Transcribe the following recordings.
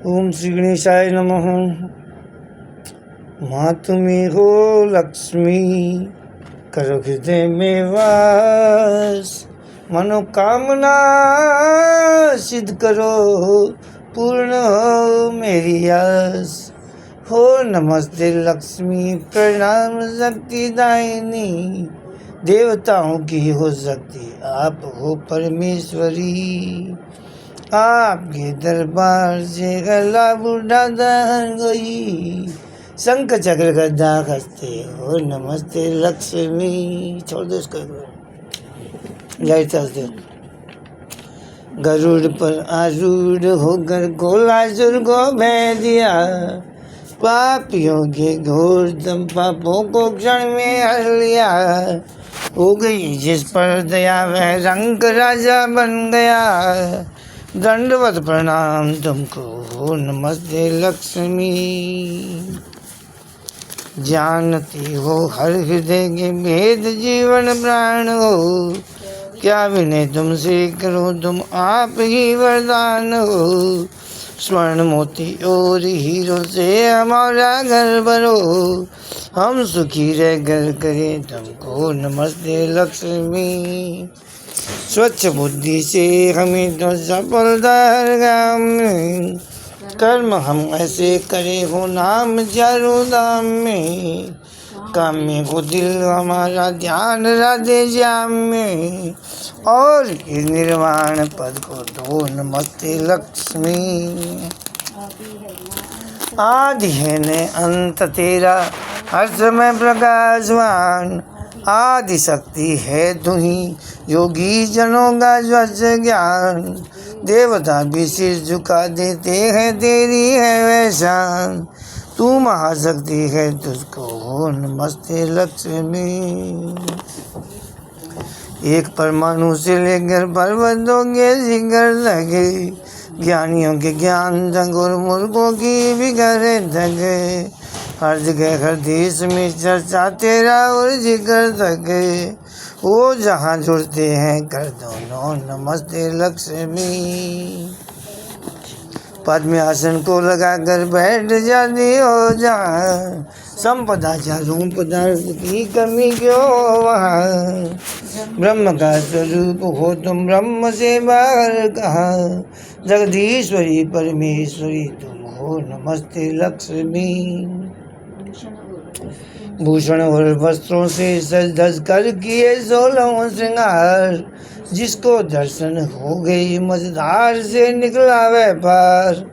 ओम श्री गणेशाय नमः। माँ तुम्हें हो लक्ष्मी, करो हृदय में वास, मनोकामना सिद्ध करो, पूर्ण हो मेरी आस। हो नमस्ते लक्ष्मी, प्रणाम शक्ति दायिनी, देवताओं की हो शक्ति, आप हो परमेश्वरी। आपके दरबार से गला बुढ़ा दहन गई, शंख चक्र गदा खस्ते हो नमस्ते लक्ष्मी। छोड़ दो उसको, लाइट चार्ज दो। गरुड़ पर आरूढ़ होकर गोलासुर को भय दिया, पापियों के घोर दम पापों को क्षण में हर लिया। हो गई जिस पर दया वह रंग राजा बन गया, दंडवत प्रणाम तुमको हो नमस्ते लक्ष्मी। जानती हो हर हृदय के भेद, जीवन प्राण हो, क्या विनय तुमसे करो, तुम आप ही वरदान हो। स्वर्ण मोती और हीरो से हमारा घर भरो, हम सुखी रह घर करें तुमको नमस्ते लक्ष्मी। स्वच्छ बुद्धि से हमें तो सफलता हर काम में, कर्म हम ऐसे करे हो नाम चारों धाम में। काम में हो दिल हमारा ध्यान राधे श्याम में, और निर्वाण पद को दो नमस्ते लक्ष्मी। आदि है ने अंत तेरा, हर समय प्रकाशवान, आदि शक्ति है तू ही, योगी जनों का स्वच्छ ज्ञान। देवता भी सिर झुका देते हैं, तेरी है वैशान। तू महाशक्ति है, तुझको हो नमस्ते लक्ष्मी। एक परमाणु से लेकर पर्वतों के शिखर लगे, ज्ञानियों के ज्ञान तक और मूर्खों की बिगड़े धगे। हर जगह हर देश में चर्चा तेरा और जिक्र तके, वो जहाँ जुड़ते हैं कर दोनों नमस्ते लक्ष्मी। पद्म आसन को लगाकर बैठ जाती हो जहाँ, संपदा चारों पदार्थ की कमी क्यों वहाँ। ब्रह्म का स्वरूप हो तुम, ब्रह्म से बाहर कहाँ, जगदीश्वरी परमेश्वरी तुम हो नमस्ते लक्ष्मी। भूषण और वस्त्रों से सज धज कर किए 16 श्रृंगार, जिसको दर्शन हो गई मझधार से निकला व्यापार।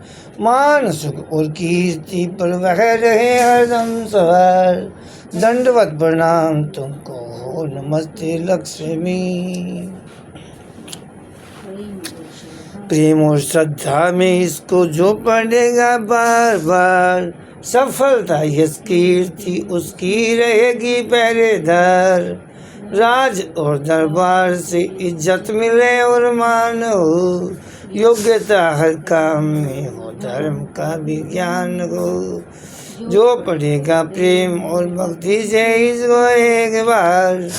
मान सुख और कीर्ति पर वह रहे हरदम सवार, दंडवत प्रणाम तुमको हो नमस्ते लक्ष्मी। प्रेम और श्रद्धा में इसको जो पढ़ेगा बार बार, सफलता यश कीर्ति उसकी रहेगी पहरेदार। राज और दरबार से इज्जत मिले और मान हो, योग्यता हर काम में हो, धर्म का भी ज्ञान हो। जो पढ़ेगा प्रेम और भक्ति से इसको एक बार,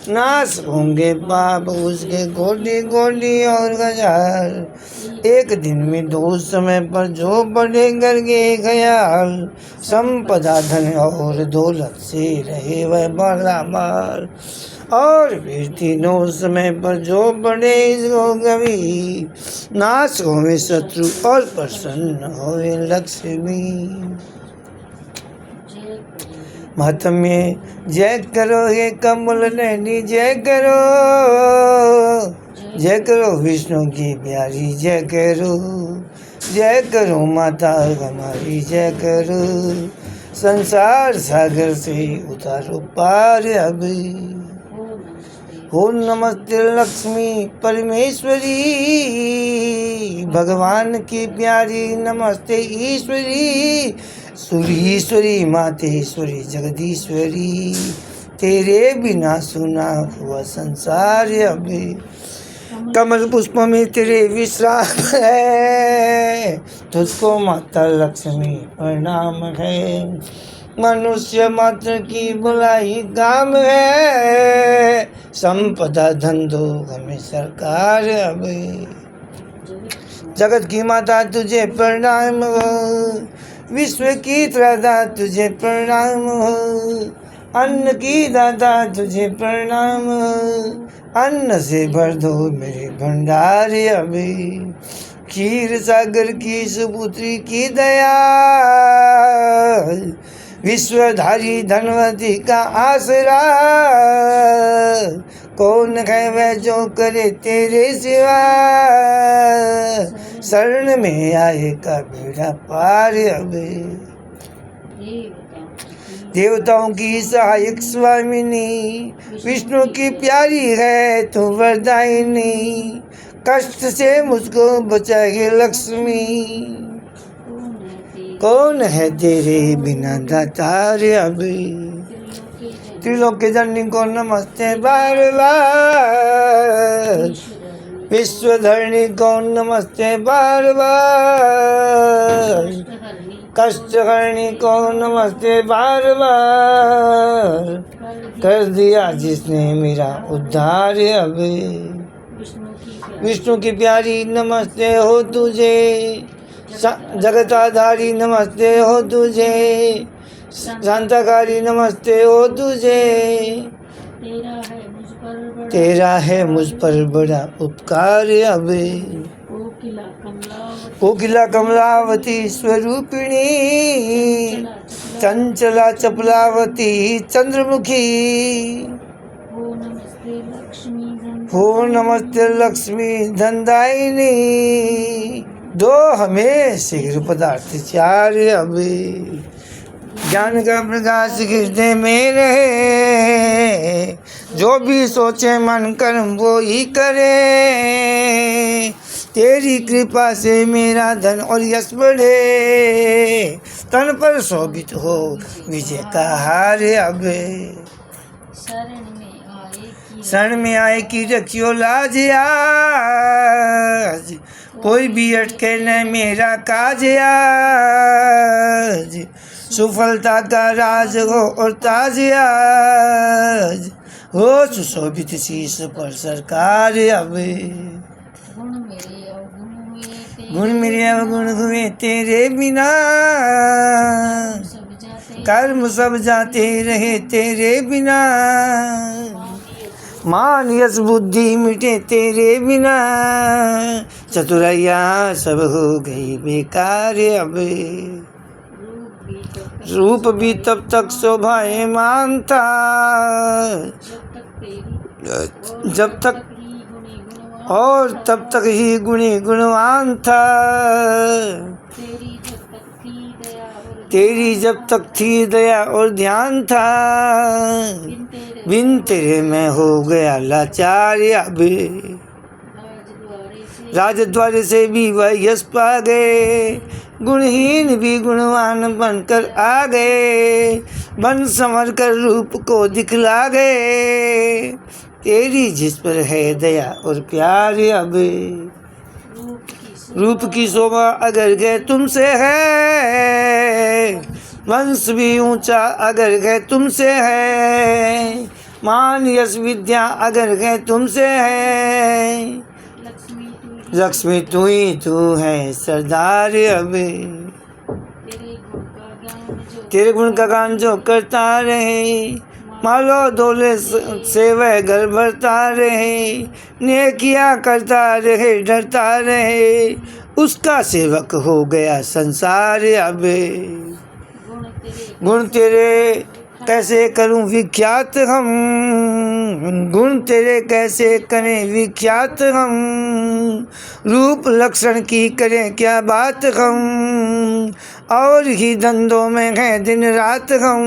नाश होंगे पाप उसके कोटि कोटि और हजार। एक दिन में 2 समय पर जो पढ़े करके ख्याल, संपदा धन और दौलत से रहे वह बार। और फिर 3 समय पर जो पढ़े इसको कभी, नाश होवे शत्रु और प्रसन्न होवे लक्ष्मी। महात्म्य जय करो हे कमल नैनी, जय करो विष्णु की प्यारी, जय करो माता हमारी, जय करो संसार सागर से उतारो पार अभी। हो नमस्ते लक्ष्मी परमेश्वरी, भगवान की प्यारी नमस्ते ईश्वरी। सुरीश्वरी मातेश्वरी जगदीश्वरी, तेरे बिना सुना हुआ संसार अभी। कमल पुष्प में तेरे विश्राम है, तुझको माता लक्ष्मी प्रणाम है। मनुष्य मात्र की बुलाई काम है, संपदा धन दो हमें सरकार अभी। जगत की माता तुझे प्रणाम हो, विश्व की त्राता तुझे प्रणाम हो, अन्न की दाता तुझे प्रणाम हो, अन्न से भर दो मेरे भंडार अभी, क्षीर सागर की सुपुत्री की दया, विश्वधारी धनवती का आसरा, कौन है वह जो करे तेरे सिवा, शरण में आए का बेड़ा पार अबे। देवताओं की सहायक स्वामिनी, विष्णु की प्यारी है तू वरदायिनी, कष्ट से मुझको बचाए लक्ष्मी, कौन है तेरे बिना दातार अभी। त्रिलोक के जननी को नमस्ते बार बार, विश्वधरणी को नमस्ते बार बार, कष्टहरणी को नमस्ते बार बार, कर दिया जिसने मेरा उद्धार अभी। विष्णु की प्यारी नमस्ते हो तुझे, जगताधारी नमस्ते हो तुझे, शांताकारी नमस्ते हो तुझे, तेरा है मुझ पर बड़ा उपकार अबे। कोकिला कमलावती स्वरूपिणी, चंचला चपलावती चंद्रमुखी, हो नमस्ते लक्ष्मी धनदायिनी, दो हमें शीघ्र पदार्थ चार अबे। ज्ञान का प्रकाश हृदय में रहे, जो भी सोचे मन कर्म वो ही करे, तेरी कृपा से मेरा धन और यश बढ़े, तन पर शोभित हो विजय का हार अबे। शरण में आए की रखियो लाज आज, कोई भी अटके न मेरा काज आज, सुफलता का राज हो और ताज आज, हो सुशोभित शीश पर सरकार अबे। गुण मेरे अवगुण हुए तेरे बिना, कर्म सब जाते रहे तेरे बिना, मान यश बुद्धि मिटे तेरे बिना, चतुरैया सब हो गई बेकार अबे। रूप भी तब तक शोभायमान था, जब तक और तब तक ही गुणी गुणवान था, तेरी जब तक थी दया और ध्यान था, बिन तेरे मैं हो गया लाचार अबे। राजद्वार से भी वह यश पा गए, गुणहीन भी गुणवान बनकर आ गए, बन संवर कर रूप को दिखला गए, तेरी जिस पर है दया और प्यार अबे। रूप की शोभा अगर गए तुमसे है, वंश भी ऊंचा अगर गए तुमसे है, मान यश विद्या अगर गए तुमसे है, लक्ष्मी तू ही तू है सरदार अबे। तेरे गुण का गान जो करता रहे, मालो दौलत से वह घर भरता रहे, नेकिया करता रहे डरता रहे, उसका सेवक हो गया संसार अबे। गुण तेरे कैसे करूं विख्यात हम, गुण तेरे कैसे करें विख्यात हम, रूप लक्षण की करें क्या बात हम, और ही धंधों में है दिन रात हम,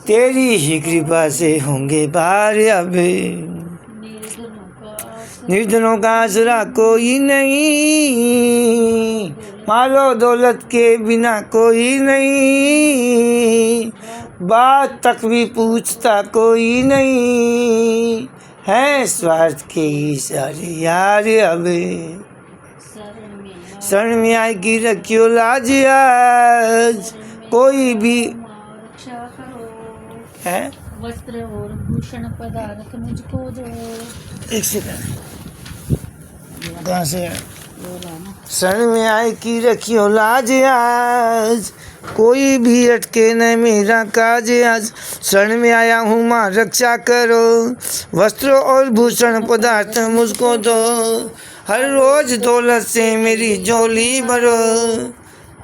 तेरी ही कृपा से होंगे पार अबे। निर्धनों का आसरा कोई नहीं, मालो दौलत के बिना कोई नहीं, बात तक भी पूछता कोई नहीं, है स्वार्थ के सारे यार अबे। शरण में आए की रखियो लाज आज, कोई भी है वस्त्र और भूषण पदार्थ मुझको दो। एक सेकंड। कहाँ से है? शरण में आए की रखियो लाज आज, कोई भी अटके न मेरा काज आज। शरण में आया हूँ माँ रक्षा करो, वस्त्र और भूषण पदार्थ मुझको दो, हर रोज दौलत से मेरी झोली भरो।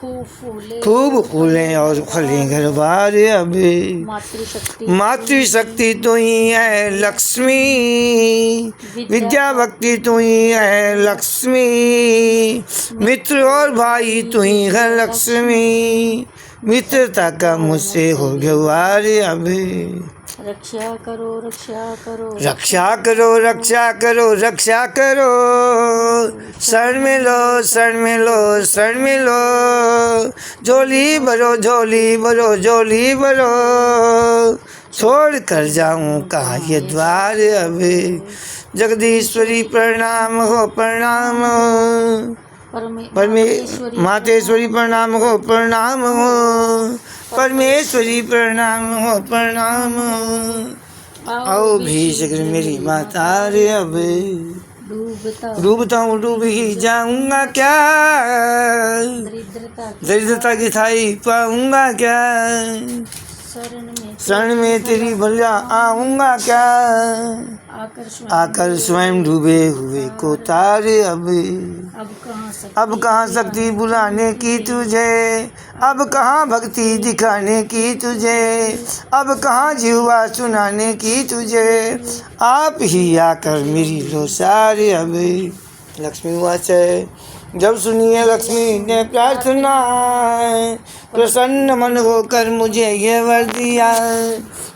खूब फूलें और फलें घर बार अभी, मातृशक्ति तू ही है लक्ष्मी, विद्या भक्ति तू ही है लक्ष्मी, मित्र और भाई तू ही है लक्ष्मी, मित्रता का मुझसे हो व्यवहार अभी। रक्षा करो रक्षा करो रक्षा करो रक्षा करो रक्षा करो, शरण में लो शरण में लो शरण में लो, झोली भरो झोली भरो झोली भरो, छोड़ कर जाऊं कहाँ ये द्वार अभी। जगदीश्वरी प्रणाम हो प्रणाम हो, मातेश्वरी प्रणाम हो प्रणाम हो, परमेश्वरी प्रणाम हो प्रणाम हो। आओ भी शीघ्र मेरी माता रे अब, डूबता हूँ डूब ही जाऊंगा क्या, दरिद्रता की थाई पाऊंगा क्या, शरण में तेरी भला आऊंगा क्या, आकर स्वयं डूबे हुए को तारे अब कहाँ शक्ति बुलाने की तुझे, अब कहाँ भक्ति दिखाने की तुझे, अब कहाँ जीवा सुनाने की तुझे, आप ही आकर मेरी लो सारे अब। लक्ष्मी वाच जब सुनिए लक्ष्मी ने प्रार्थना, प्रसन्न मन होकर मुझे ये वर दिया,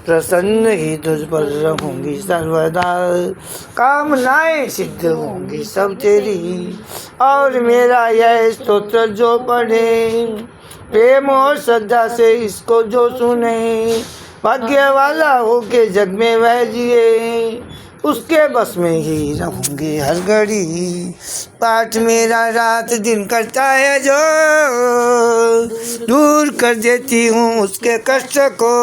प्रसन्न ही तुझ पर रहूंगी सर्वदा, कामनाएं सिद्ध होंगी सब तेरी, और मेरा यह स्तोत्र जो पढ़े, प्रेम और श्रद्धा से इसको जो सुने, भाग्य वाला हो के जग में वह जिए, उसके बस में ही रहूंगी हर घड़ी। पाठ मेरा रात दिन करता है जो, दूर कर देती हूँ उसके कष्ट को,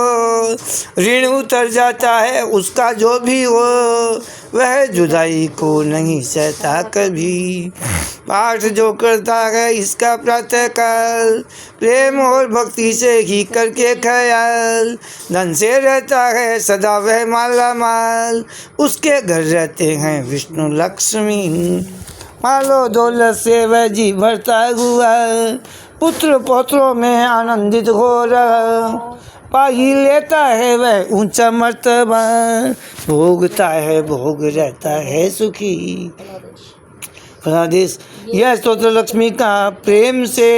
ऋण उतर जाता है उसका जो भी हो, वह जुदाई को नहीं सहता कभी। पाठ जो करता है इसका प्रातः काल, प्रेम और भक्ति से ही करके ख्याल, धन से रहता है सदा वह माला माल, उसके घर रहते हैं विष्णु लक्ष्मी, मालो दौलत से वह जी भरता हुआ, पुत्र पौत्रों में आनंदित हो रहा, पा ही लेता है वह ऊंचा मर्तबा, भोगता है भोग रहता है सुखी। प्रदेश यह स्तोत्र लक्ष्मी का प्रेम से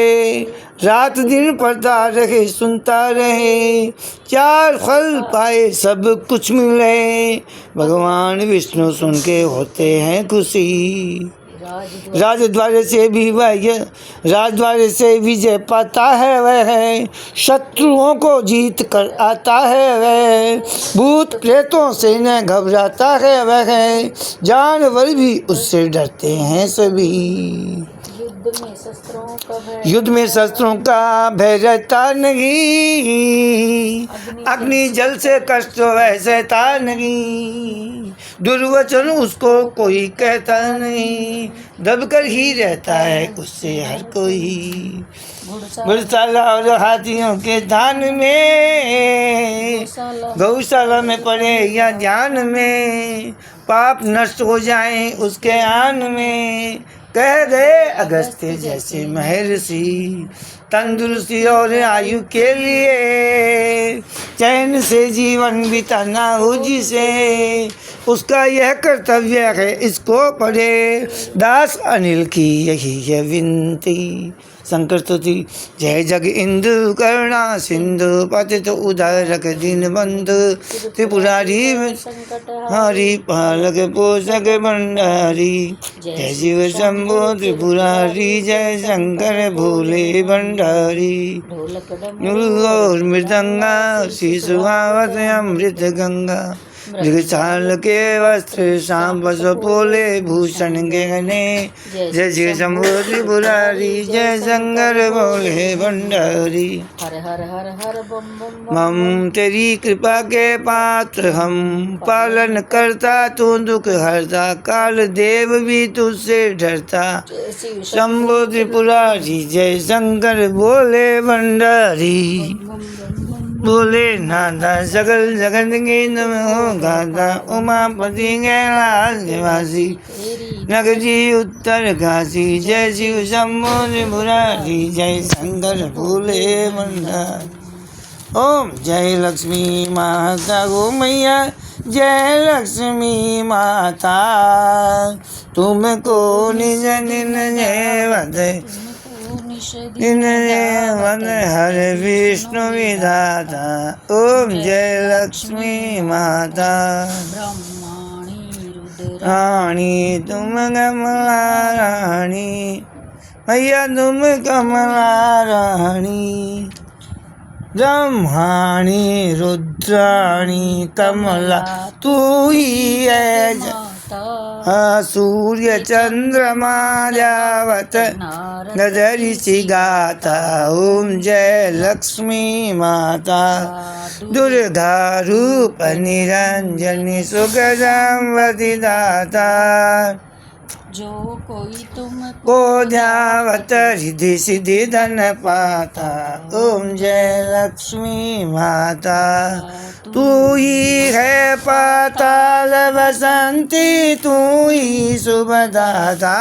रात दिन पढ़ता रहे सुनता रहे, चार फल पाए सब कुछ मिले, भगवान विष्णु सुन के होते हैं खुशी। राजद्वार से भी राजद्वार से विजय पाता है वह, शत्रुओं को जीत कर आता है वह, भूत प्रेतों से न घबराता है वह, जानवर भी उससे डरते हैं सभी। युद्ध में शस्त्रों का भय रहता नहीं, अग्नि जल से कष्ट वह सहता नहीं, दुर्वचन उसको कोई कहता नहीं, दबकर ही रहता है उससे हर कोई। घुड़शाला और हाथियों के धान में, गौशाला में पड़े या ध्यान में, पाप नष्ट हो जाए उसके आन में, कह गए अगस्त्य जैसे महर्षि, तंदुरुस्ती और आयु के लिए चैन से जीवन बिताना हो जिसे, उसका यह कर्तव्य है इसको पढ़े, दास अनिल की यही है विनती। शंकर स्तुति। जय जग इंदु करुणा सिंधु पतित उदारक दीन बंधु, त्रिपुरारी हरि पालक पोषक भंडारी, जय शिव शंभो त्रिपुरारी, जय शंकर भोले भंडारी। और मृदंगा श्री सुहावत अमृत गंगा, मृगछाल के वस्त्र शाम बस बोले भूषण गहने जय जय शंभो त्रिपुरारी जय शंकर बोले भंडारी। हर हर हर हर बम बम बम मम तेरी कृपा के पात्र हम पालन करता तू दुख हरता काल देव भी तुझसे डरता जय शिव शंभो त्रिपुरारी जय शंकर बोले भंडारी। बम बम बम बोले नादा सकल जगत के नम हो गाता उमापति कैलाश निवासी तेरी नगरी उत्तर काशी जय शिव शंभो त्रिपुरारी जय शंकर भोले भंडारी। ओम जय लक्ष्मी माता गो मैया जय लक्ष्मी माता तुमको निज निज जय वदे तुमको निष दिन वन हर विष्णु विधाता। ओम जय लक्ष्मी माता ब्रह्माणी रुद्र रानी तुम कमला रानी मैया तुम कमला रानी ब्रह्माणी रुद्राणी कमला तू ही है माता सूर्य चंद्रमा जावत नारद नजरिषि गाता। ओम जय लक्ष्मी माता दुर्गा रूप निरंजनी सुखदावती दाता जो कोई तुमको को ध्यावत रिद्धि सिद्धि धन पाता। ओम जय लक्ष्मी माता तू ही है पाताल बसंती तू ही शुभदाता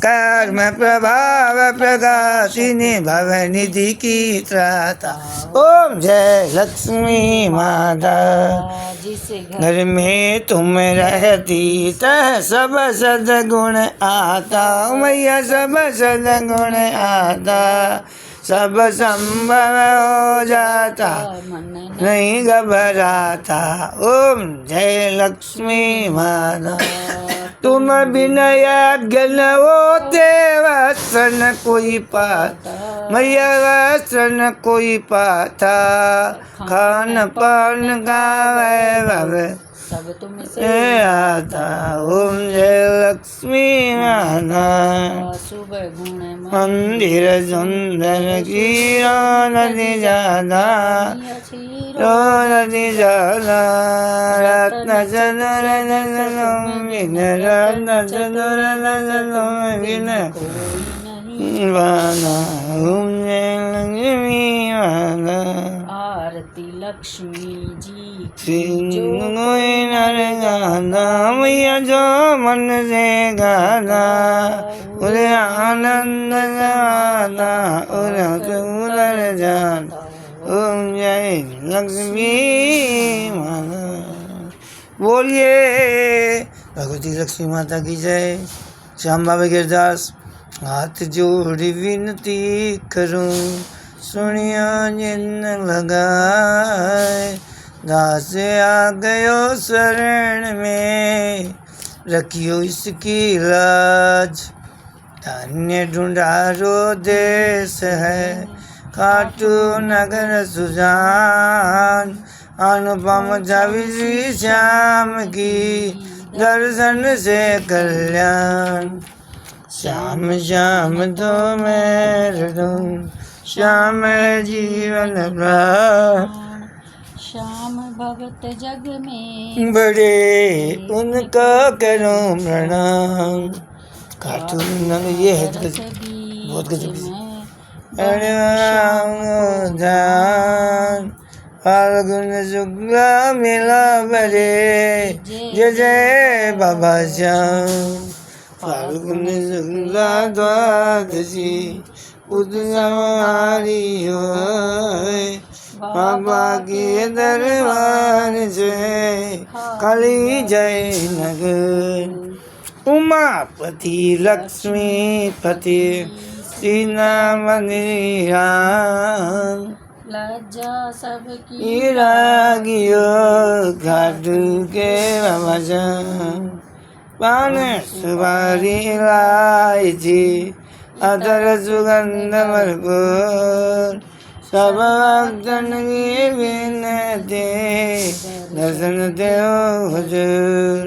कर्म प्रभाव प्रकाशिनी भवनिधि की त्राता। ओम जय लक्ष्मी माता जिस घर में तुम रहती तह सब सदगुण आता मैया सब सदगुण आता सब संभव हो जाता मन नहीं घबराता। ओम जय लक्ष्मी माता तुम विनय ज्ञान होते वस्त्र न कोई पाता मैया वस्त्र न कोई पाता खान पान का वैभव सब तुमसे से आता। ओम जय लक्ष्मी माता शुभ गुण मंदिर सुंदर की नदी ज्यादा नदी ज्यादा रत्न चंद्र विन रत्न चंद्र विन वाला। ओम जय लक्ष्मी माता आरती लक्ष्मी जी कोई नर गाना मैया जो मन से गाना उरे आनंद गाना उरे सुंदर जाना। ओम जय लक्ष्मी माता बोलिए भगवती लक्ष्मी माता की जय। श्याम बाबा गिरदास हाथ जोड़ी विनती करूं सुनियो जिन लगाए दास आ गयो शरण में रखियो इसकी लाज धन्य ढूंढारो देश है काटू नगर सुजान अनुपम छवि श्री श्याम की दर्शन से कल्याण। श्याम श्याम तो मैं रहूं श्याम जीवन प्राण श्याम भगत जग में बड़े उनका करो प्रणाम। कार्टून ये है बहुत गजब अरे जान फाल्गुन शुक्ला मिला बड़े जय जय बाबा श्याम फाल्गुन शुक्ला द्वादशी उद्यारी हो बाबा के दरबार से काली जय नगर उमापति लक्ष्मीपति सीना मंदिरा लज्जा सबकी रागियो घाटू के भजन पान सुपारी इलायची अदर सुगंध भरपूर सब भक्तन की विनती दर्शन दो हुजूर।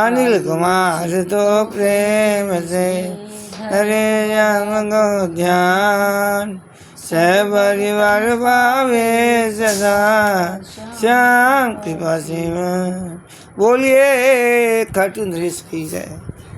अनिल कुमार तो प्रेम से हरे राम को ध्यान, सपरिवार पावे सदा श्याम कृपा से। बोलिए खाटू नरेश की जय।